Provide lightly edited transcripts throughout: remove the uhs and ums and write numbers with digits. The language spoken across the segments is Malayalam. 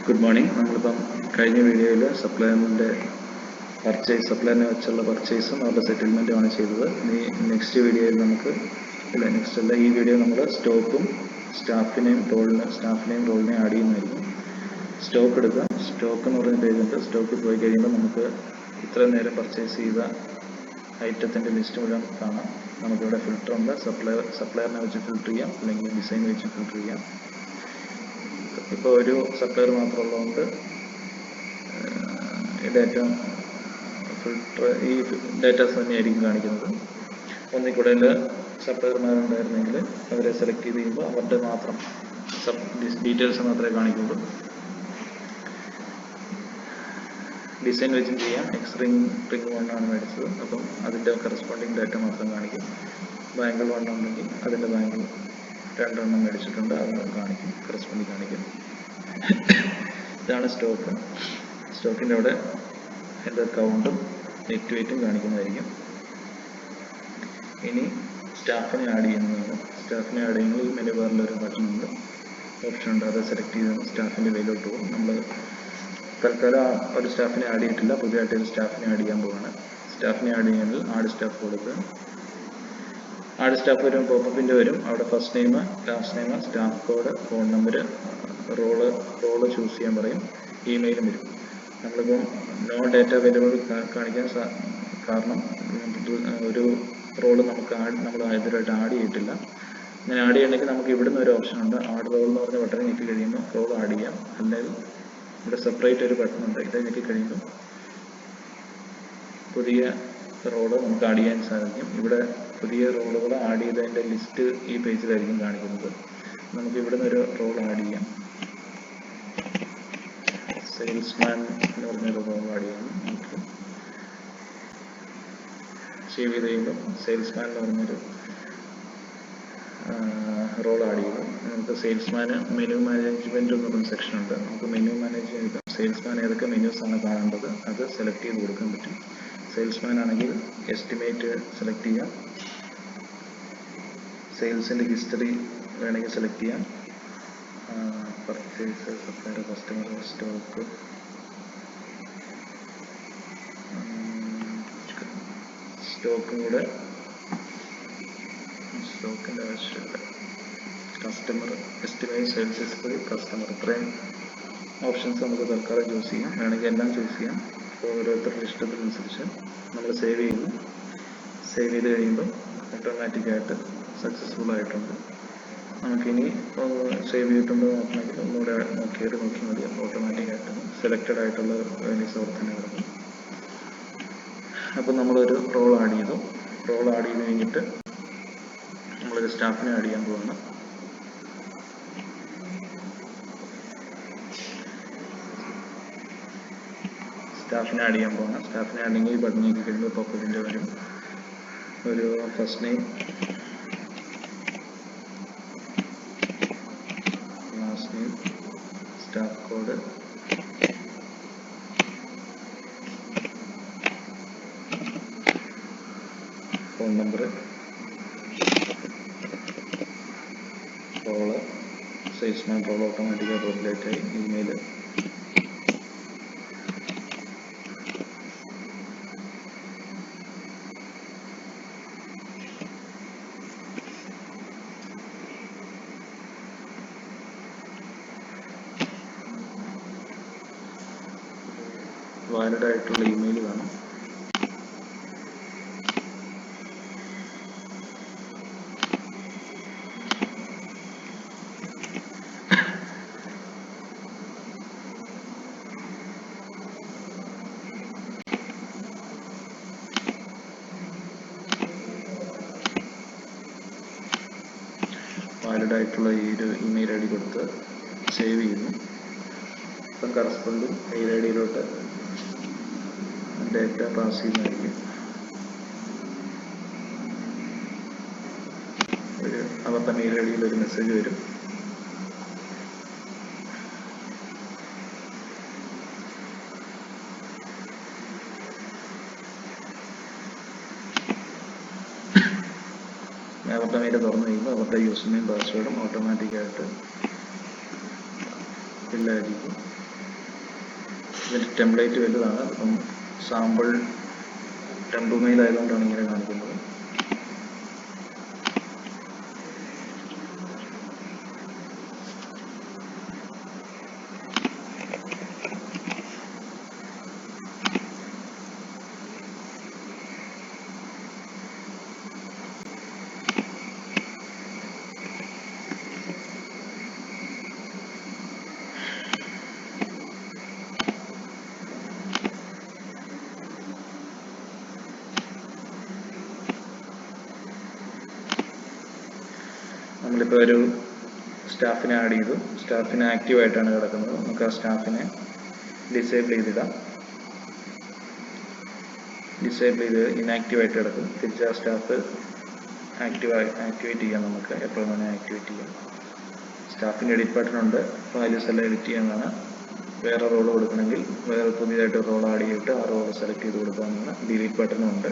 Good morning. നമ്മളിപ്പം കഴിഞ്ഞ വീഡിയോയിൽ സപ്ലയറിനെ വെച്ചുള്ള പർച്ചേസും അവരുടെ സെറ്റിൽമെൻറ്റുമാണ് ചെയ്തത്. നെക്സ്റ്റ് വീഡിയോയിൽ ഈ വീഡിയോ നമ്മൾ സ്റ്റോക്കും സ്റ്റാഫിനെയും റോളിനെയും ആഡ് ചെയ്യുന്നതായിരിക്കും. സ്റ്റോക്ക് എടുക്കുക. സ്റ്റോക്ക് എന്ന് പറയുന്ന പേജുണ്ട്. സ്റ്റോക്കിൽ പോയി കഴിയുമ്പോൾ നമുക്ക് ഇത്ര നേരം പർച്ചേസ് ചെയ്ത ഐറ്റത്തിൻ്റെ ലിസ്റ്റ് മുഴുവൻ കാണാം. നമുക്കിവിടെ ഫിൽറ്റർ ഉണ്ട്. സപ്ലയറിനെ വെച്ച് ഫിൽറ്റർ ചെയ്യാം, അല്ലെങ്കിൽ ഡിസൈൻ വെച്ച് ഫിൽറ്റർ ചെയ്യാം. ഇപ്പോൾ ഒരു സപ്ലയർ മാത്രമുള്ളതുകൊണ്ട് ഈ ഡാറ്റാസ് തന്നെയായിരിക്കും കാണിക്കുന്നത്. ഒന്നിൽ കൂടുതൽ സപ്ലയർമാരുണ്ടായിരുന്നെങ്കിൽ അവരെ സെലക്ട് ചെയ്ത് കഴിയുമ്പോൾ അവരുടെ മാത്രം ഡീറ്റെയിൽസ് മാത്രമേ കാണിക്കുള്ളൂ. ഡിസൈൻ വെച്ചും ചെയ്യാം. റിംഗ് 1 ആണ് മേടിച്ചത്, അപ്പം അതിൻ്റെ കറസ്പോണ്ടിങ് ഡാറ്റ മാത്രം കാണിക്കും. ബാങ്കിൾ 1 ഉണ്ടെങ്കിൽ അതിൻ്റെ ബാങ്കിൾ 2 എണ്ണം മേടിച്ചിട്ടുണ്ട്, അത് കാണിക്കും, കറസ്പോണ്ടിങ് കാണിക്കും. ഇതാണ് സ്റ്റോക്ക്. സ്റ്റോക്കിൻ്റെ അവിടെ അതിൻ്റെ കൗണ്ടും നെറ്റ് വെയിറ്റും കാണിക്കുന്നതായിരിക്കും. ഇനി സ്റ്റാഫിനെ ആഡ് ചെയ്യുന്നതാണ്. സ്റ്റാഫിനെ ആഡ് ചെയ്യുന്നത് ഈ മെനു ബാറിലൊരു ഓപ്ഷൻ ഉണ്ട്, അത് സെലക്ട് ചെയ്ത് സ്റ്റാഫിൻ്റെ വിലയിലോട്ട് പോകും. നമ്മൾ തൽക്കാലം ഒരു സ്റ്റാഫിനെ ആഡ് ചെയ്തിട്ടില്ല, പുതിയതായിട്ട് ഒരു സ്റ്റാഫിനെ ആഡ് ചെയ്യാൻ പോവാണ്. സ്റ്റാഫിനെ ആഡ് ചെയ്യുന്നത് ആഡ് സ്റ്റാഫ് കൊടുക്കുക. ആഡ് സ്റ്റാഫ് വരും, പോപ്പപ്പിൻ്റെ വരും. അവിടെ first name, last name, staff code, phone number, role choose ചെയ്യാൻ പറയും. ഇമെയിലും വരും. നമ്മളിപ്പം നോ ഡാറ്റ അവൈലബിൾ കാണിക്കാൻ കാരണം ഒരു റോള് നമ്മൾ ഇതുവരെയായിട്ട് ആഡ് ചെയ്തിട്ടില്ല. അങ്ങനെ ആഡ് ചെയ്യണമെങ്കിൽ നമുക്ക് ഇവിടുന്ന് ഒരു ഓപ്ഷൻ ഉണ്ട്, ആഡ് റോൾ എന്ന് പറഞ്ഞ ബട്ടൺ ഞെക്കി കഴിയുമ്പോൾ റോൾ ആഡ് ചെയ്യാം. അല്ലെങ്കിൽ ഇവിടെ സെപ്പറേറ്റ് ഒരു ബട്ടൺ ഉണ്ട്, ഇത് ഞെക്കി കഴിയുമ്പോൾ പുതിയ റോള് നമുക്ക് ആഡ് ചെയ്യാൻ സാധിക്കും. ഇവിടെ പുതിയ റോളുകൾ ആഡ് ചെയ്തതിൻ്റെ ലിസ്റ്റ് ഈ പേജിലായിരിക്കും കാണിക്കുന്നത്. നമുക്ക് ഇവിടുന്ന് ഒരു റോൾ ആഡ് ചെയ്യാം. സെയിൽസ്മാൻ എന്ന് പറഞ്ഞൊരു റോൾ ആഡ് ചെയ്യാം. നമുക്ക് സേവ് ചെയ്ത് കഴിയുമ്പോൾ സെയിൽസ്മാൻ എന്ന് പറഞ്ഞൊരു റോൾ ആഡ് ചെയ്തു. നമുക്ക് സെയിൽസ്മാന് മെനു മാനേജ്മെൻറ്റ് എന്ന് പറഞ്ഞ സെക്ഷൻ ഉണ്ട്. നമുക്ക് മെനു മാനേജ് ചെയ്ത് സെയിൽസ്മാൻ ഏതൊക്കെ മെനുസാണ് കാണേണ്ടത് അത് സെലക്ട് ചെയ്ത് കൊടുക്കാൻ പറ്റും. സെയിൽസ്മാൻ ആണെങ്കിൽ എസ്റ്റിമേറ്റ് സെലക്ട് ചെയ്യാം. സെയിൽസിൻ്റെ ഹിസ്റ്ററി വേണമെങ്കിൽ സെലക്ട് ചെയ്യാം. പർച്ചേസ്, സപ്ലയർ, കസ്റ്റമർ, സ്റ്റോക്ക്, സ്റ്റോക്കിൻ്റെ ആവശ്യമില്ല. Customer, estimate, sales history, customer, ഇത്രയും ഓപ്ഷൻസ് നമുക്ക് തൽക്കാലം ചൂസ് ചെയ്യാം. വേണമെങ്കിൽ എല്ലാം ചൂസ് ചെയ്യാം. ഓരോരുത്തരുടെ ഇഷ്ടത്തിനനുസരിച്ച് നമ്മൾ സേവ് ചെയ്യുന്നു. സേവ് ചെയ്ത് കഴിയുമ്പോൾ ഓട്ടോമാറ്റിക്കായിട്ട് സക്സസ്ഫുൾ ആയിട്ടുണ്ട്. നമുക്കിനി സേവ് ചെയ്തിട്ടുണ്ടോ നോക്കണമെങ്കിൽ ഒന്നുകൂടെ നോക്കി മതി. ഓട്ടോമാറ്റിക്കായിട്ട് സെലക്റ്റഡ് ആയിട്ടുള്ള വേനീസ് അവിടെ തന്നെ കിടക്കും. അപ്പം നമ്മളൊരു റോൾ ആഡ് ചെയ്തു. റോൾ ആഡ് ചെയ്ത് കഴിഞ്ഞിട്ട് നമ്മളൊരു സ്റ്റാഫിനെ ആഡ് ചെയ്യാൻ പോകുന്നു. സ്റ്റാഫിനെ ആഡ് ചെയ്യണമെങ്കിൽ ഈ ബട്ടൺ നോക്കി കഴിയുമ്പോൾ പോപ്പപ്പിൻ്റെ വരും. ഒരു first name, last name, staff code, phone number, role, salesman role ഓട്ടോമാറ്റിക്കായി പോപ്പുലേറ്റ് ആയി. ഇമെയിൽ, വാലിഡ് ആയിട്ടുള്ള ഇമെയിൽ കാണും. വാലിഡ് ആയിട്ടുള്ള ഈ ഒരു ഇമെയിൽ ഐ ഡി കൊടുത്ത് സേവ് ചെയ്യുന്നു. ഇപ്പം കറസ്പോണ്ടിങ് മെയിൽ ഐ ഡിയിലോട്ട് ഡാറ്റ പാസ് ചെയ്യുന്നതായിരിക്കും. അവരുടെ മെയിൽ ഐ ഡിയിൽ ഒരു മെസ്സേജ് വരും. അവരുടെ മെയിൽ തുറന്നു കഴിയുമ്പോൾ അവരുടെ യൂസർ നെയിം പാസ്വേഡും ഓട്ടോമാറ്റിക്കായിട്ട് ഫില്ലായിരിക്കും. ഇതിൻ്റെ ടെംപ്ലേറ്റ് വലുതാണ്. അപ്പം സാമ്പിൾ ടെംപ്ലേ മെയിൽ ആയതുകൊണ്ടാണ് ഇങ്ങനെ കാണിക്കുന്നത്. നമ്മളിപ്പോൾ ഒരു സ്റ്റാഫിനെ ആഡ് ചെയ്തു. സ്റ്റാഫിനെ ആക്റ്റീവായിട്ടാണ് കിടക്കുന്നത്. നമുക്ക് ആ സ്റ്റാഫിനെ ഡിസേബിൾ ചെയ്തിടാം. ഡിസേബിൾ ചെയ്ത് ഇനാക്റ്റീവായിട്ട് കിടക്കും. തിരിച്ച് ആ സ്റ്റാഫ് ആക്ടിവേറ്റ് ചെയ്യാം. നമുക്ക് എപ്പോൾ വേണേൽ ആക്ടിവേറ്റ് ചെയ്യാം. സ്റ്റാഫിൻ്റെ എഡിറ്റ് ബട്ടൺ ഉണ്ട്. വാല്യൂസ് എല്ലാം എഡിറ്റ് ചെയ്യാവുന്നതാണ്. വേറെ റോൾ കൊടുക്കണമെങ്കിൽ വേറെ പുതിയതായിട്ട് റോൾ ആഡ് ചെയ്തിട്ട് ആ റോൾ സെലക്ട് ചെയ്ത് കൊടുക്കാവുന്നതാണ്. ഡിലീറ്റ് ബട്ടണും ഉണ്ട്.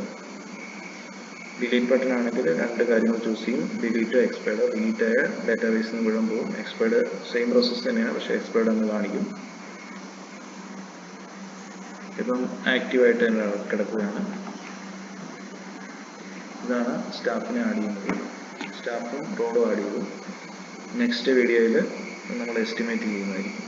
ഡിലീറ്റ് ബട്ടൺ ആണെങ്കിൽ രണ്ട് കാര്യങ്ങൾ ചൂസ് ചെയ്യും: ഡിലീറ്റ്, എക്സ്പയർഡ്. ഡിലീറ്റ് ആയ ഡാറ്റാബേസിൽ നിന്ന് മുഴുവൻ പോകും. എക്സ്പയർഡ് സെയിം പ്രോസസ്സ് തന്നെയാണ്, പക്ഷേ എക്സ്പയർഡ് എന്ന് കാണിക്കും. ഇപ്പം ആക്റ്റീവായിട്ട് തന്നെ കിടക്കുകയാണ്. ഇതാണ് സ്റ്റാഫിനെ ആഡ് ചെയ്യുന്നത്. സ്റ്റാഫും റോളും ആഡ് ചെയ്തു. നെക്സ്റ്റ് വീഡിയോയിൽ നമ്മൾ എസ്റ്റിമേറ്റ് ചെയ്യുന്നതായിരിക്കും.